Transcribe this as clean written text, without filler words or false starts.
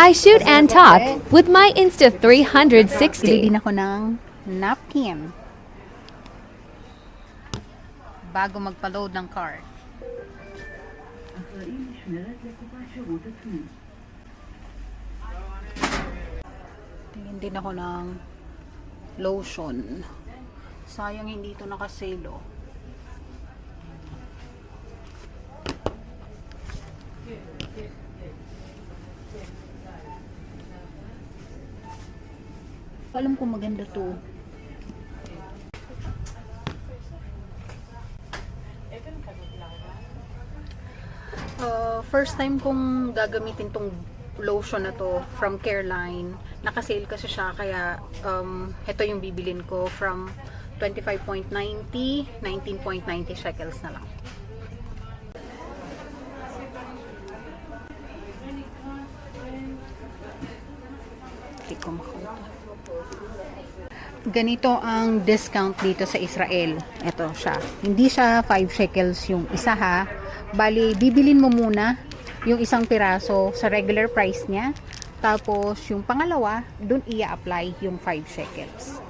I shoot and talk with my Bili Insta360. din ako ng napkin. Bago magpa-load ng cart. Tingin din ako ng lotion. Sayang hindi ito nakasale, oh. Alam ko maganda to. First time kong gagamitin tong lotion na to from Careline. Naka-sale kasi siya, kaya ito yung bibilin ko from 25.90, 19.90 shekels na lang. Hindi ko makauta. Ganito ang discount dito sa Israel. Ito siya. Hindi siya 5 shekels yung isa, ha. Bali, bibilin mo muna yung isang piraso sa regular price niya. Tapos, yung pangalawa, dun i-apply yung 5 shekels.